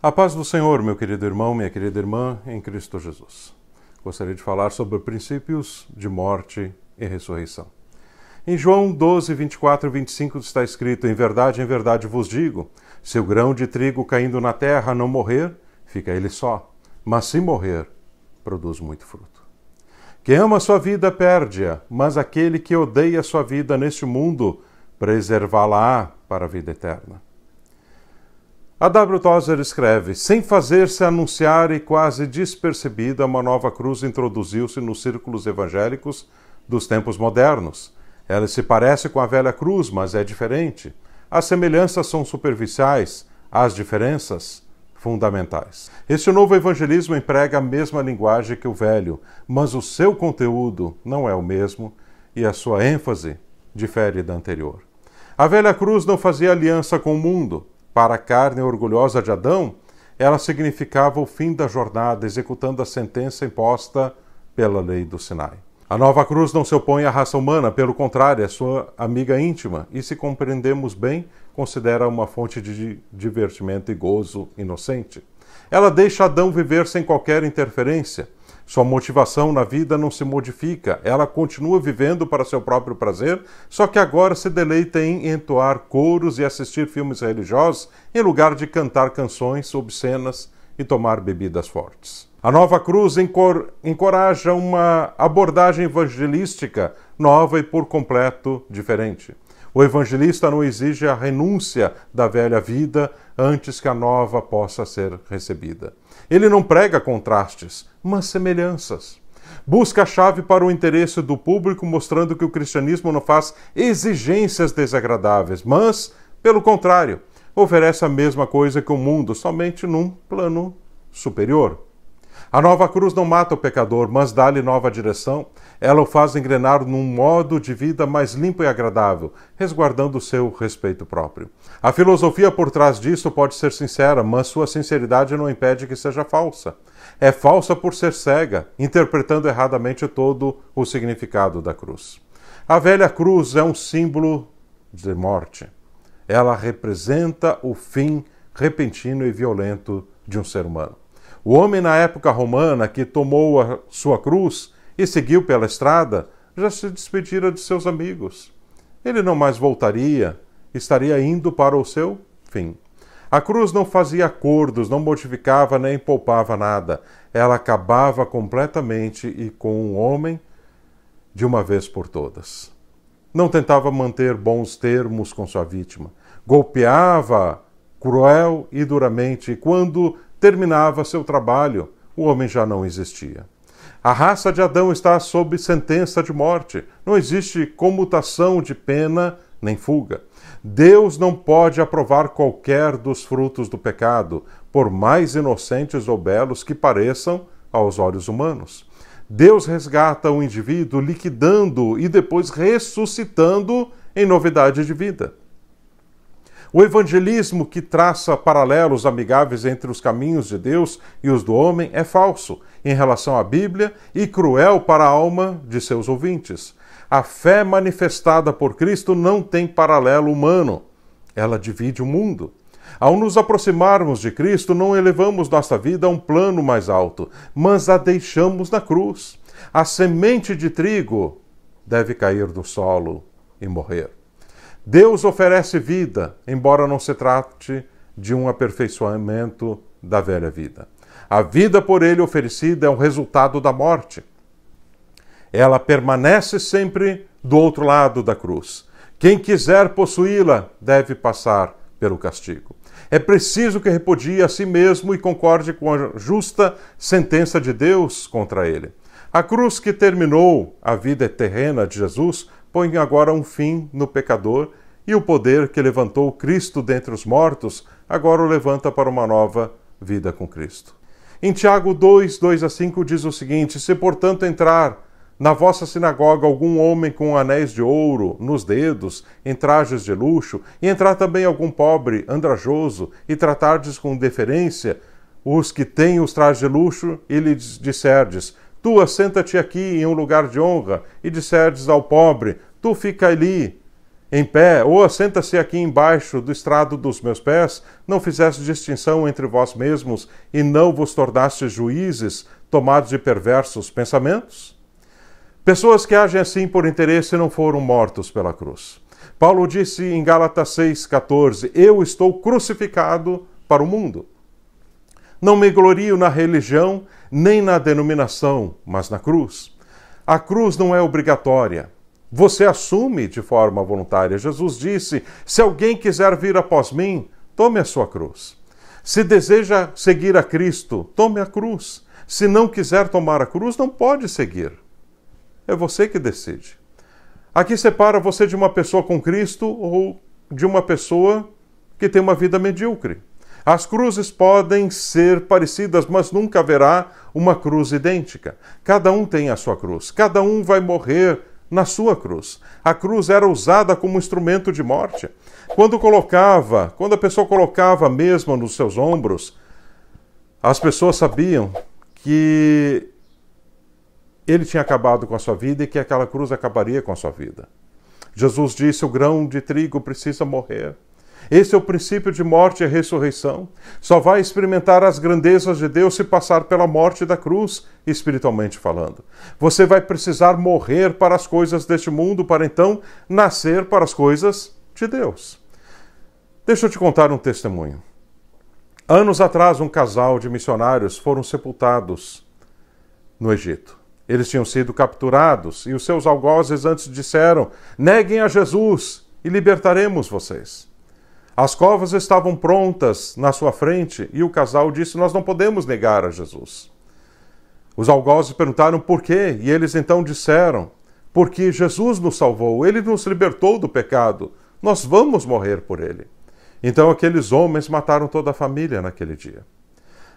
A paz do Senhor, meu querido irmão, minha querida irmã, em Cristo Jesus. Gostaria de falar sobre princípios de morte e ressurreição. Em João 12, 24 e 25 está escrito: em verdade vos digo, se o grão de trigo caindo na terra não morrer, fica ele só, mas se morrer, produz muito fruto. Quem ama a sua vida perde-a, mas aquele que odeia a sua vida neste mundo, preservá-la para a vida eterna. A W. Tozer escreve: sem fazer-se anunciar e quase despercebida, uma nova cruz introduziu-se nos círculos evangélicos dos tempos modernos. Ela se parece com a velha cruz, mas é diferente. As semelhanças são superficiais, as diferenças fundamentais. Este novo evangelismo emprega a mesma linguagem que o velho, mas o seu conteúdo não é o mesmo e a sua ênfase difere da anterior. A velha cruz não fazia aliança com o mundo. Para a carne orgulhosa de Adão, ela significava o fim da jornada, executando a sentença imposta pela lei do Sinai. A nova cruz não se opõe à raça humana, pelo contrário, é sua amiga íntima e, se compreendemos bem, considera uma fonte de divertimento e gozo inocente. Ela deixa Adão viver sem qualquer interferência. Sua motivação na vida não se modifica, ela continua vivendo para seu próprio prazer, só que agora se deleita em entoar coros e assistir filmes religiosos em lugar de cantar canções obscenas e tomar bebidas fortes. A nova cruz encoraja uma abordagem evangelística nova e por completo diferente. O evangelista não exige a renúncia da velha vida antes que a nova possa ser recebida. Ele não prega contrastes, mas semelhanças. Busca a chave para o interesse do público, mostrando que o cristianismo não faz exigências desagradáveis, mas, pelo contrário, oferece a mesma coisa que o mundo, somente num plano superior. A nova cruz não mata o pecador, mas dá-lhe nova direção. Ela o faz engrenar num modo de vida mais limpo e agradável, resguardando o seu respeito próprio. A filosofia por trás disso pode ser sincera, mas sua sinceridade não impede que seja falsa. É falsa por ser cega, interpretando erradamente todo o significado da cruz. A velha cruz é um símbolo de morte. Ela representa o fim repentino e violento de um ser humano. O homem na época romana que tomou a sua cruz e seguiu pela estrada já se despedira de seus amigos. Ele não mais voltaria, estaria indo para o seu fim. A cruz não fazia acordos, não modificava nem poupava nada. Ela acabava completamente e com o homem de uma vez por todas. Não tentava manter bons termos com sua vítima. Golpeava cruel e duramente, e quando terminava seu trabalho, o homem já não existia. A raça de Adão está sob sentença de morte. Não existe comutação de pena nem fuga. Deus não pode aprovar qualquer dos frutos do pecado, por mais inocentes ou belos que pareçam aos olhos humanos. Deus resgata o indivíduo, liquidando-o e depois ressuscitando em novidade de vida. O evangelismo que traça paralelos amigáveis entre os caminhos de Deus e os do homem é falso em relação à Bíblia e cruel para a alma de seus ouvintes. A fé manifestada por Cristo não tem paralelo humano. Ela divide o mundo. Ao nos aproximarmos de Cristo, não elevamos nossa vida a um plano mais alto, mas a deixamos na cruz. A semente de trigo deve cair do solo e morrer. Deus oferece vida, embora não se trate de um aperfeiçoamento da velha vida. A vida por ele oferecida é um resultado da morte. Ela permanece sempre do outro lado da cruz. Quem quiser possuí-la deve passar pelo castigo. É preciso que repudie a si mesmo e concorde com a justa sentença de Deus contra ele. A cruz que terminou a vida terrena de Jesus põe agora um fim no pecador e o poder que levantou Cristo dentre os mortos agora o levanta para uma nova vida com Cristo. Em Tiago 2, 2-5 diz o seguinte: se portanto entrar na vossa sinagoga algum homem com anéis de ouro nos dedos, em trajes de luxo, e entrar também algum pobre andrajoso, e tratardes com deferência os que têm os trajes de luxo, e lhes disserdes: tu assenta-te aqui em um lugar de honra, e disserdes ao pobre: tu fica ali, em pé, ou assenta-se aqui embaixo do estrado dos meus pés, não fizeste distinção entre vós mesmos e não vos tornastes juízes, tomados de perversos pensamentos? Pessoas que agem assim por interesse não foram mortos pela cruz. Paulo disse em Gálatas 6,14, eu estou crucificado para o mundo. Não me glorio na religião, nem na denominação, mas na cruz. A cruz não é obrigatória. Você assume de forma voluntária. Jesus disse, se alguém quiser vir após mim, tome a sua cruz. Se deseja seguir a Cristo, tome a cruz. Se não quiser tomar a cruz, não pode seguir. É você que decide. Aqui separa você de uma pessoa com Cristo ou de uma pessoa que tem uma vida medíocre. As cruzes podem ser parecidas, mas nunca haverá uma cruz idêntica. Cada um tem a sua cruz. Cada um vai morrer na sua cruz. A cruz era usada como instrumento de morte. Quando a pessoa colocava mesmo nos seus ombros, as pessoas sabiam que ele tinha acabado com a sua vida e que aquela cruz acabaria com a sua vida. Jesus disse, o grão de trigo precisa morrer. Esse é o princípio de morte e ressurreição. Só vai experimentar as grandezas de Deus se passar pela morte da cruz, espiritualmente falando. Você vai precisar morrer para as coisas deste mundo, para então nascer para as coisas de Deus. Deixa eu te contar um testemunho. Anos atrás, um casal de missionários foram sepultados no Egito. Eles tinham sido capturados e os seus algozes antes disseram, neguem a Jesus e libertaremos vocês. As covas estavam prontas na sua frente e o casal disse, nós não podemos negar a Jesus. Os algozes perguntaram por quê e eles então disseram, porque Jesus nos salvou, ele nos libertou do pecado, nós vamos morrer por ele. Então aqueles homens mataram toda a família naquele dia.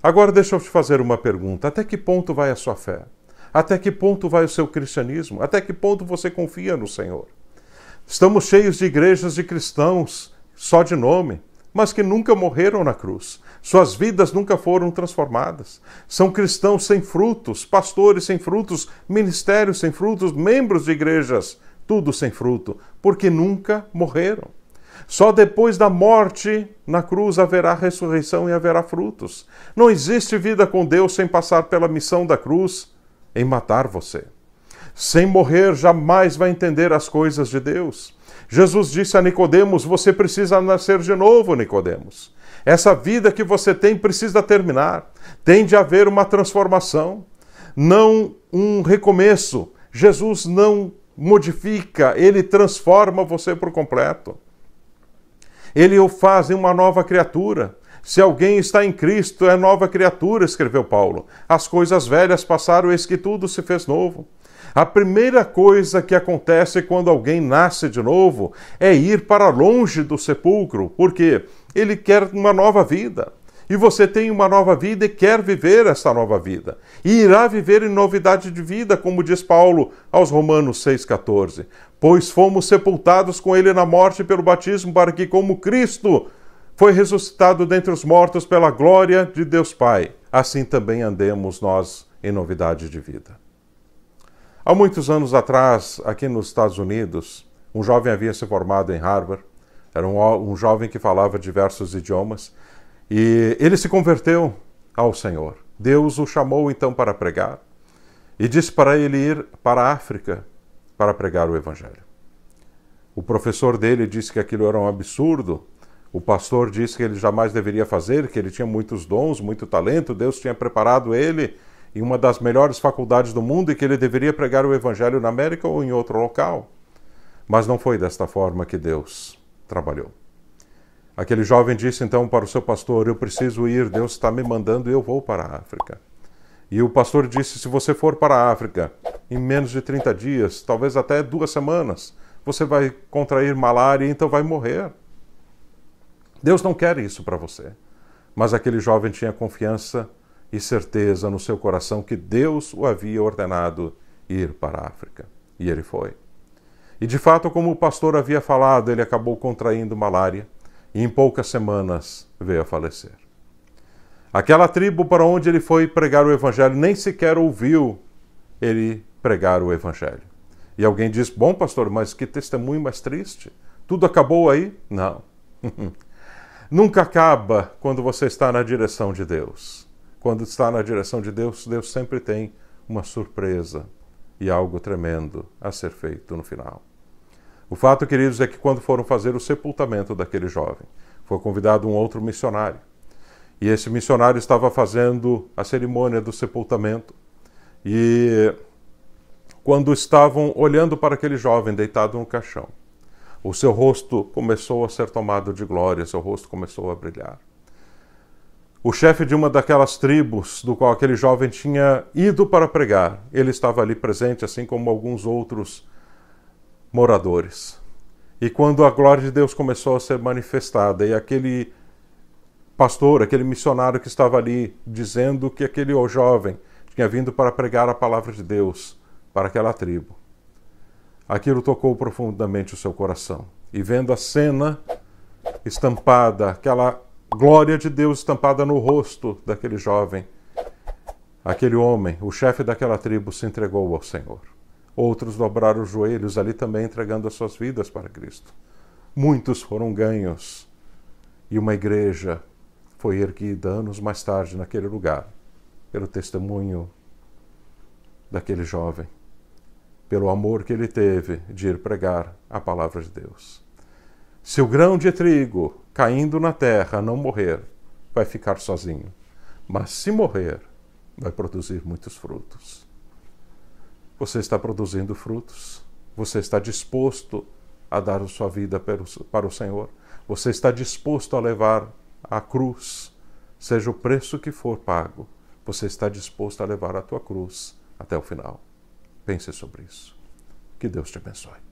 Agora deixa eu te fazer uma pergunta, até que ponto vai a sua fé? Até que ponto vai o seu cristianismo? Até que ponto você confia no Senhor? Estamos cheios de igrejas de cristãos, só de nome, mas que nunca morreram na cruz. Suas vidas nunca foram transformadas. São cristãos sem frutos, pastores sem frutos, ministérios sem frutos, membros de igrejas, tudo sem fruto, porque nunca morreram. Só depois da morte na cruz haverá ressurreição e haverá frutos. Não existe vida com Deus sem passar pela missão da cruz, em matar você. Sem morrer, jamais vai entender as coisas de Deus. Jesus disse a Nicodemos, você precisa nascer de novo, Nicodemos. Essa vida que você tem precisa terminar. Tem de haver uma transformação, não um recomeço. Jesus não modifica, ele transforma você por completo. Ele o faz em uma nova criatura. Se alguém está em Cristo, é nova criatura, escreveu Paulo. As coisas velhas passaram, eis que tudo se fez novo. A primeira coisa que acontece quando alguém nasce de novo é ir para longe do sepulcro, porque ele quer uma nova vida. E você tem uma nova vida e quer viver essa nova vida. E irá viver em novidade de vida, como diz Paulo aos Romanos 6,14. Pois fomos sepultados com ele na morte pelo batismo, para que, como Cristo foi ressuscitado dentre os mortos pela glória de Deus Pai, assim também andemos nós em novidade de vida. Há muitos anos atrás, aqui nos Estados Unidos, um jovem havia se formado em Harvard, era um jovem que falava diversos idiomas, e ele se converteu ao Senhor. Deus o chamou então para pregar, e disse para ele ir para a África para pregar o Evangelho. O professor dele disse que aquilo era um absurdo. O pastor disse que ele jamais deveria fazer, que ele tinha muitos dons, muito talento, Deus tinha preparado ele em uma das melhores faculdades do mundo e que ele deveria pregar o Evangelho na América ou em outro local. Mas não foi desta forma que Deus trabalhou. Aquele jovem disse então para o seu pastor, eu preciso ir, Deus está me mandando e eu vou para a África. E o pastor disse, se você for para a África, em menos de 30 dias, talvez até 2 semanas, você vai contrair malária e então vai morrer. Deus não quer isso para você. Mas aquele jovem tinha confiança e certeza no seu coração que Deus o havia ordenado ir para a África. E ele foi. E de fato, como o pastor havia falado, ele acabou contraindo malária e em poucas semanas veio a falecer. Aquela tribo para onde ele foi pregar o Evangelho nem sequer ouviu ele pregar o Evangelho. E alguém diz, bom pastor, mas que testemunho mais triste. Tudo acabou aí? Não. Nunca acaba quando você está na direção de Deus. Quando está na direção de Deus, Deus sempre tem uma surpresa e algo tremendo a ser feito no final. O fato, queridos, é que quando foram fazer o sepultamento daquele jovem, foi convidado um outro missionário. E esse missionário estava fazendo a cerimônia do sepultamento. E quando estavam olhando para aquele jovem deitado no caixão, o seu rosto começou a ser tomado de glória, seu rosto começou a brilhar. O chefe de uma daquelas tribos do qual aquele jovem tinha ido para pregar, ele estava ali presente, assim como alguns outros moradores. E quando a glória de Deus começou a ser manifestada, e aquele pastor, aquele missionário que estava ali, dizendo que aquele jovem tinha vindo para pregar a palavra de Deus para aquela tribo, aquilo tocou profundamente o seu coração. E vendo a cena estampada, aquela glória de Deus estampada no rosto daquele jovem, aquele homem, o chefe daquela tribo, se entregou ao Senhor. Outros dobraram os joelhos ali também, entregando as suas vidas para Cristo. Muitos foram ganhos e uma igreja foi erguida anos mais tarde naquele lugar, pelo testemunho daquele jovem, pelo amor que ele teve de ir pregar a palavra de Deus. Se o grão de trigo caindo na terra não morrer, vai ficar sozinho. Mas se morrer, vai produzir muitos frutos. Você está produzindo frutos? Você está disposto a dar a sua vida para o Senhor? Você está disposto a levar a cruz, seja o preço que for pago? Você está disposto a levar a tua cruz até o final? Pense sobre isso. Que Deus te abençoe.